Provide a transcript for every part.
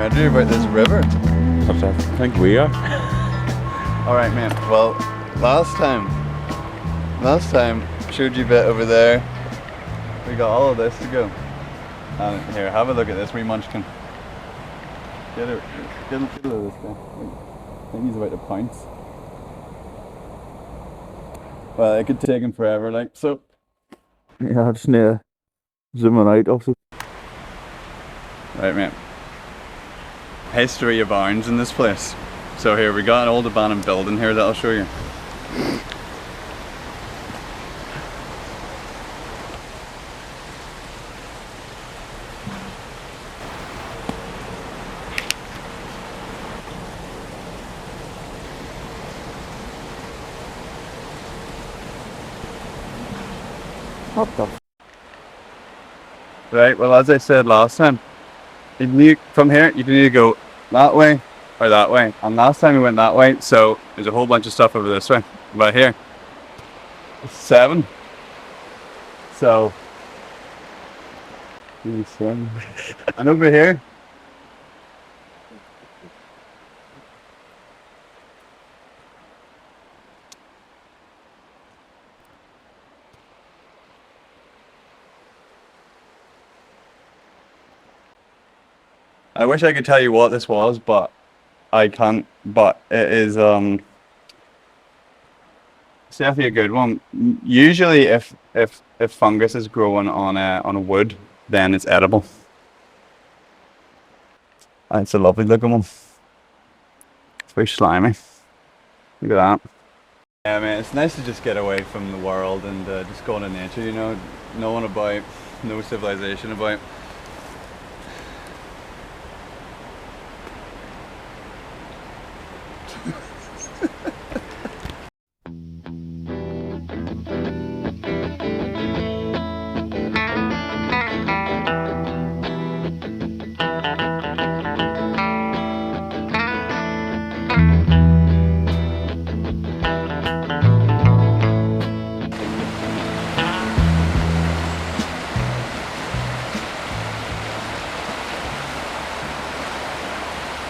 documentary about this river. I think we are. Alright, man. Well, last time showed you a bit over there. We got all of this to go. And here, have a look at this wee munchkin. Get a look at this guy. I think he's about to pounce. Well, it could take him forever, like so. Yeah, I just need to zoom it out also. Right, man. History abounds in this place. So here, we got an old abandoned building here that I'll show you. What the? Right, well, as I said last time, from here you can either go that way or that way. And last time we went that way, so there's a whole bunch of stuff over this way. But here, it's 7. So, and over here, I wish I could tell you what this was, but I can't. But it is it's definitely a good one. Usually, if fungus is growing on a wood, then it's edible. And it's a lovely looking one. It's very slimy. Look at that. Yeah, man, it's nice to just get away from the world and just go into nature. You know, no one about, no civilization about.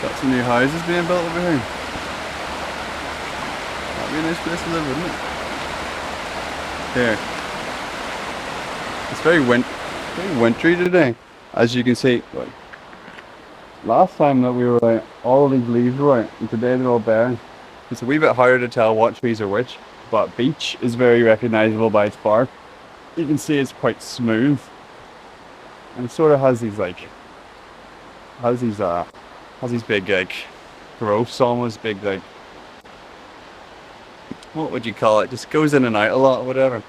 Got some new houses being built over here. That'd be a nice place to live, wouldn't it? Here. It's very wintry today, as you can see. Like, last time that we were out, all of these leaves were out, and today they're all bare. It's a wee bit harder to tell what trees are which, but beech is very recognisable by its bark. You can see it's quite smooth, and it sort of has these big like growths, almost big like, what would you call it? Just goes in and out a lot or whatever.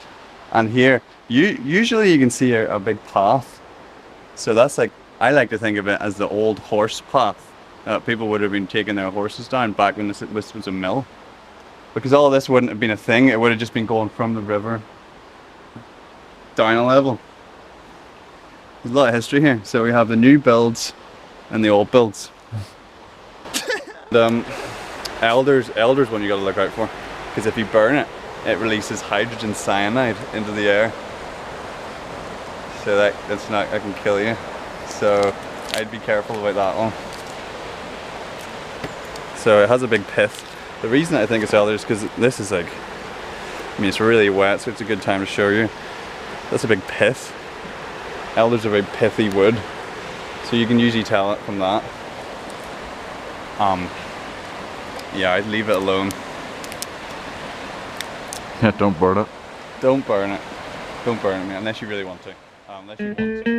And here, usually you can see a big path. So that's like, I like to think of it as the old horse path. People would have been taking their horses down back when this was a mill. Because all this wouldn't have been a thing, it would have just been going from the river down a level. There's a lot of history here. So we have the new builds and the old builds. Elders one you got to look out for, because if you burn it, it releases hydrogen cyanide into the air. So that can kill you. So I'd be careful about that one. So it has a big pith. The reason I think it's elders is because this is like, I mean, it's really wet, so it's a good time to show you. That's a big pith. Elders are very pithy wood, so you can usually tell it from that. Yeah, I'd leave it alone. Yeah, don't burn it. Don't burn it. Don't burn it, man, unless you really want to. Unless you want to.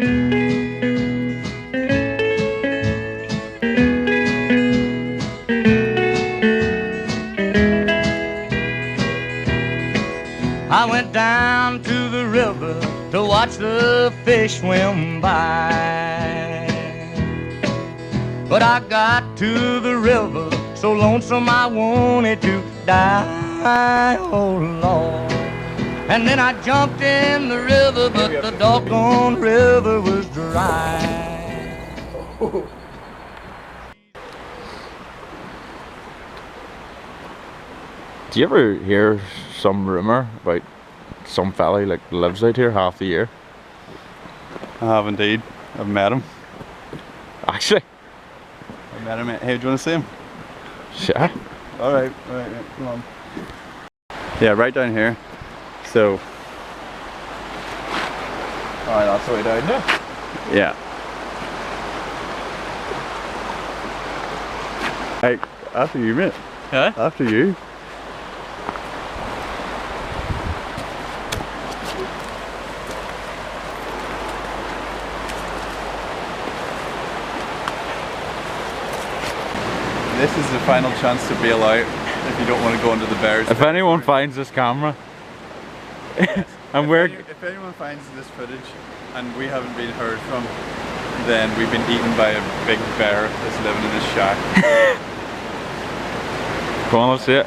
I went down to the river to watch the fish swim by. But I got to the river so lonesome I wanted to die, oh Lord. And then I jumped in the river, but the doggone river was dry. Do you ever hear some rumour about some fella like lives out here half the year? I have indeed. I've met him. Actually? better, mate. Hey, do you want to see him? Sure. Alright, come on. Yeah, right down here. So. Alright, that's the way down there. Yeah. Hey, after you, mate. Huh? After you. This is the final chance to bail out if you don't want to go into the bears. If anyone finds this camera, and we're If anyone finds this footage and we haven't been heard from, then we've been eaten by a big bear that's living in this shack. go on, let's see it.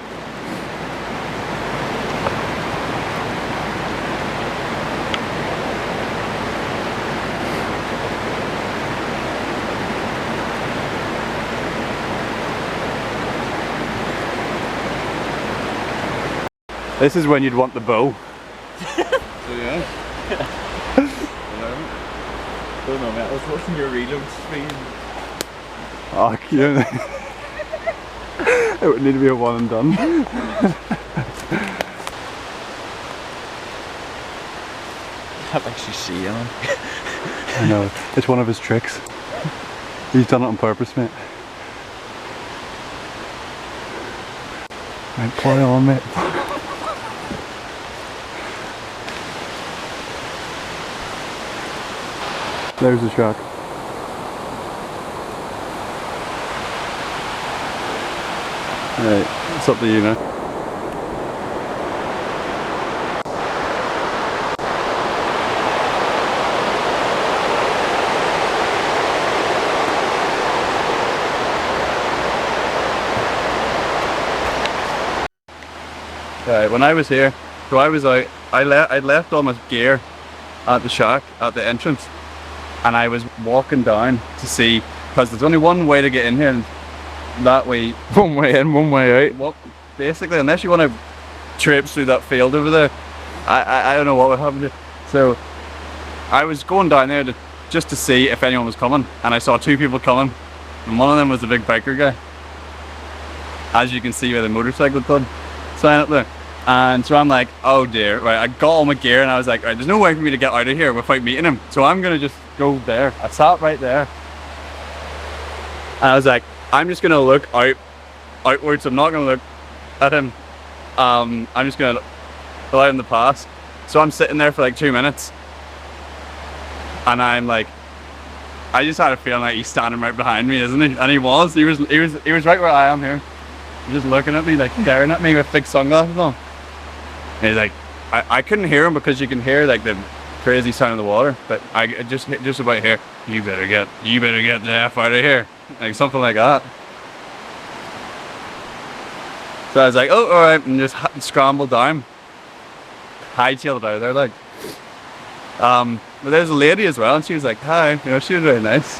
This is when you'd want the bow. So yeah. Don't know, mate. I was watching your reload screen. Oh, cute. It would need to be a one and done. I've actually seen him. I know, it's one of his tricks. He's done it on purpose, mate. Right, play on, mate. There's the shark. Right, it's up to you now. Right, when I was here, so I was out, I'd left all my gear at the shack, at the entrance. And I was walking down to see, because there's only one way to get in here, and that way, One way in, one way out. well, basically, unless you want to traipse through that field over there, I don't know what would happen to you. So I was going down there just to see if anyone was coming, and I saw two people coming, and one of them was the big biker guy, as you can see by the motorcycle club sign up there. And so I'm like, oh dear, right, I got all my gear and I was like, right, there's no way for me to get out of here without meeting him. So I'm gonna just go there. I sat right there. And I was like, I'm just gonna look outwards. I'm not gonna look at him. I'm just gonna allow him to pass. So I'm sitting there for like 2 minutes. And I'm like, I just had a feeling like he's standing right behind me, isn't he? And he was right where I am here. He's just looking at me, like staring at me with big sunglasses on. And he's like, I couldn't hear him because you can hear like the crazy sound of the water, but I just about hear, you better get the F out of here, like something like that. So I was like, oh, all right, and just scrambled down, hightailed out of there, like. But there's a lady as well, and she was like, hi, you know, she was very nice.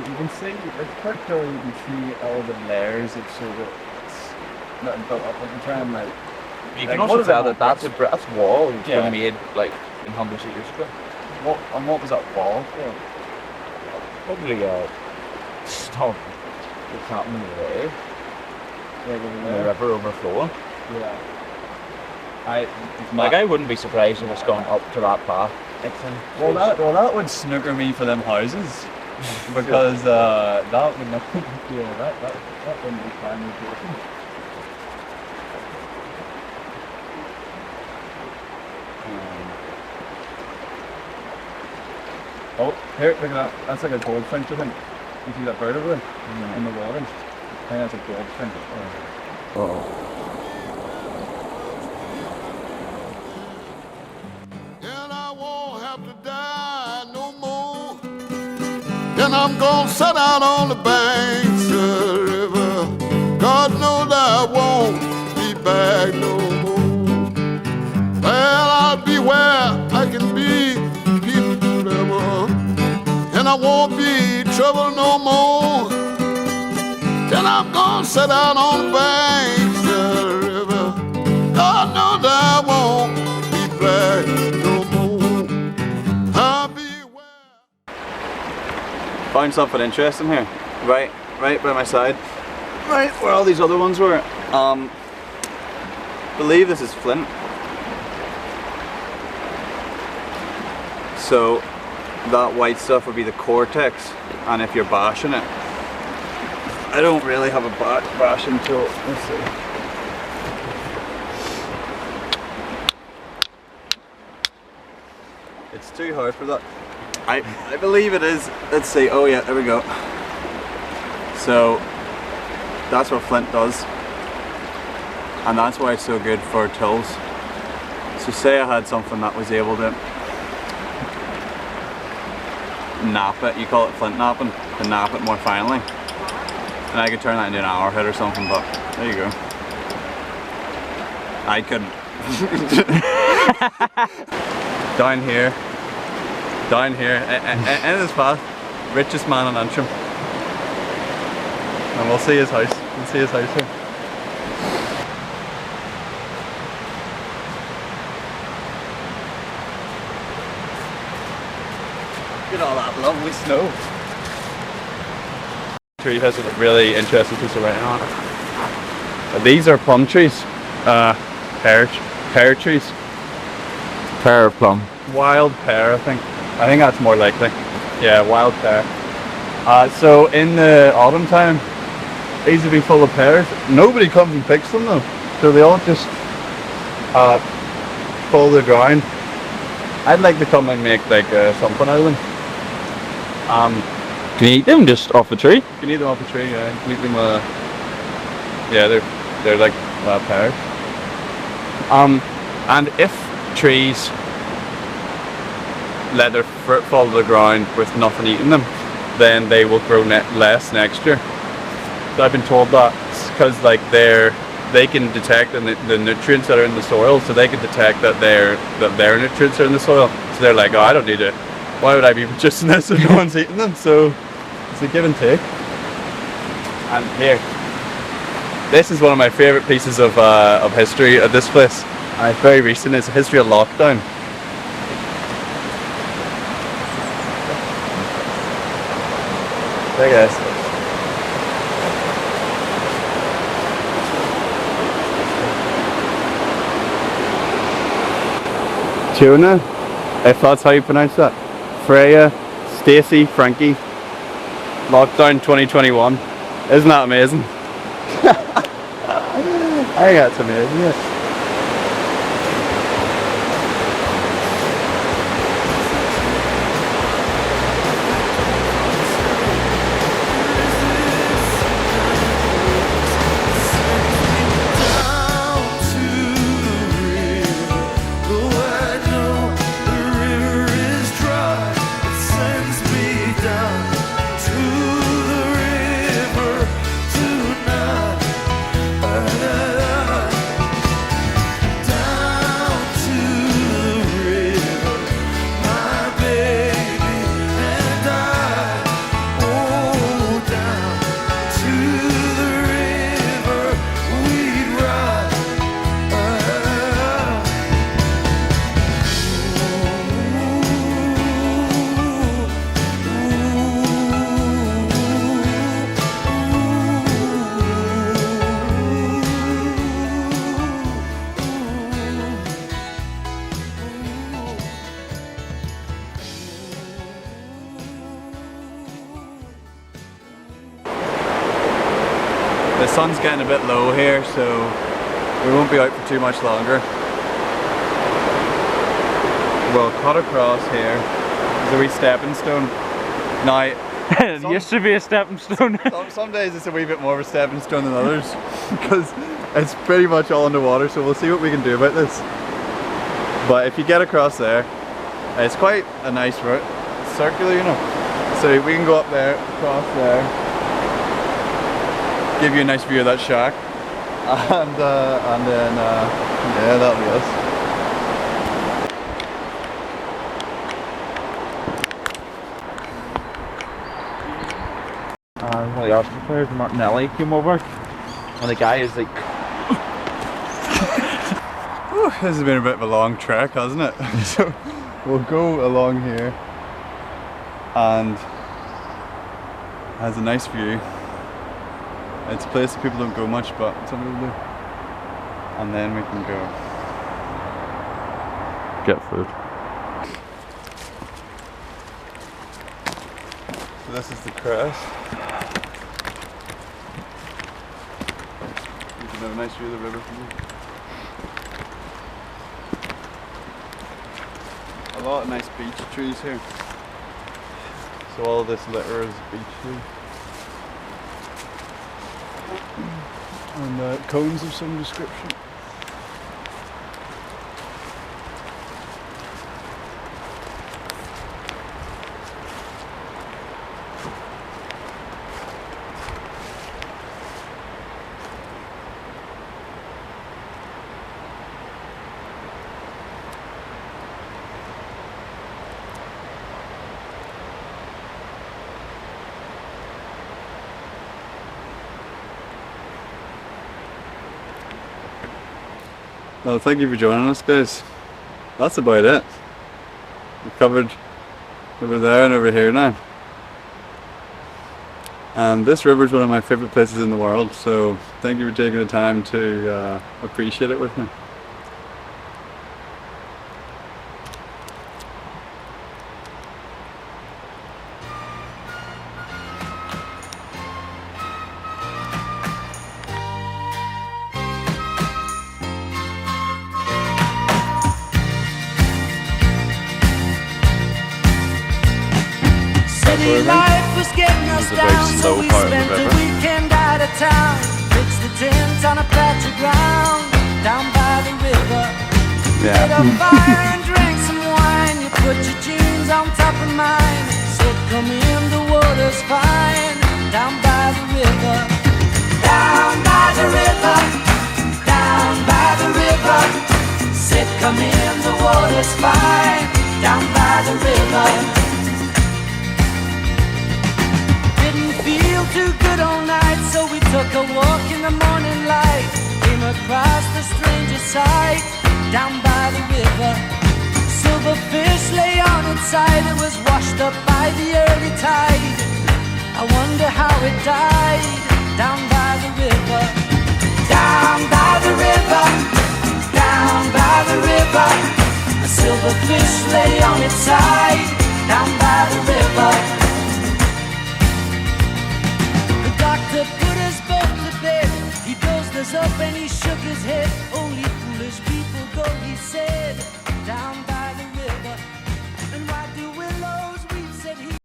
You can see, it's quite cool, you can see all the layers of so that it's not built up. I can try and like... You like, can also tell that that's wall that's Yeah. been made like in hundreds of years ago. What was that wall for? Probably stop what's happening today. The river overflowing. Yeah. Like I wouldn't be surprised if it's gone up to that path. Well, that would snooker me for them houses. Because that would not... Yeah, that wouldn't be fine with you. Oh, here, look at that. That's like a goldfinch, I think. You see that bird over there? In the water? I think that's a goldfinch. Uh-oh. And I won't have to die no more. And I'm gonna sit out on the banks of the river. God knows I won't be back no more. Well, I'll be where I can be peace forever. And I won't be trouble no more. then I'm gonna sit out on the banks of the river. God knows I won't be black no more. I'll beware. Found something interesting here. Right by my side. Right where all these other ones were. Believe this is flint. So that white stuff would be the cortex, and if you're bashing it, I don't really have a bashing tool. Let's see. It's too hard for that. I believe it is. Let's see. Oh yeah, there we go. So that's what flint does, and that's why it's so good for tools. So say I had something that was able to nap it, you call it flint napping, to nap it more finely, and I could turn that into an arrowhead or something, but there you go. I couldn't. Down here, in this path, richest man in Antrim, and we'll see his house. We'll see his house here. Look at all that lovely snow. Tree has a really interesting piece of writing on it. These are plum trees, pear trees. Pear or plum? Wild pear, I think that's more likely. Yeah, wild pear. So in the autumn time, these would be full of pears. Nobody comes and picks them though, so they all just fall to the ground. I'd like to come and make like something out of them. Can you eat them just off the tree? You can eat them off the tree, yeah. You can eat them, yeah, they're like pears. And if trees let their fruit fall to the ground with nothing eating them, then they will grow less next year. So I've been told that because like they can detect the nutrients that are in the soil, so they can detect that their nutrients are in the soil. So they're like, oh, I don't need it. Why would I be producing this if no one's eating them? So it's a give and take. And here, this is one of my favourite pieces of history of this place, and it's very recent. It's a history of lockdown. There guys. Tuna, if that's how you pronounce that. Freya, Stacy, Frankie, lockdown 2021. Isn't that amazing? I think that's amazing, yeah. The sun's getting a bit low here, so we won't be out for too much longer. We'll cut across here. There's a wee stepping stone. Now, It used to be a stepping stone. some days it's a wee bit more of a stepping stone than others because it's pretty much all underwater, so we'll see what we can do about this. But if you get across there, it's quite a nice route. It's circular, you know. So we can go up there, across there, give you a nice view of that shack, and then yeah, that'll be us. the Arsenal players, Martinelli, came over, and the guy is like, Whew, this has been a bit of a long trek, hasn't it? So we'll go along here, and it has a nice view. It's a place that people don't go much, but some people do. And then we can go get food. So this is the crest. You can have a nice view of the river from here. A lot of nice beech trees here. So all this litter is beech tree. And cones of some description. Well, thank you for joining us, guys. That's about it. We've covered over there and over here now. And this river is one of my favourite places in the world, so thank you for taking the time to appreciate it with me. City life was getting us down, so we spent a weekend out of town. Pitched the tent on a patch of ground down by the river. Yeah. Lit a fire and drank some wine. You put your jeans on top of mine. Said, come in, the water's fine. Down by the river. Down by the river. Down by the river. Said, come in, the water's fine. Down by the river. Feel too good all night, so we took a walk in the morning light. Came across the strangest sight down by the river. Silver fish lay on its side, it was washed up by the early tide. I wonder how it died down by the river. Down by the river, down by the river. A silver fish lay on its side down by the river. Doctor put us both to bed. He dosed us up and he shook his head. Only foolish people go, he said.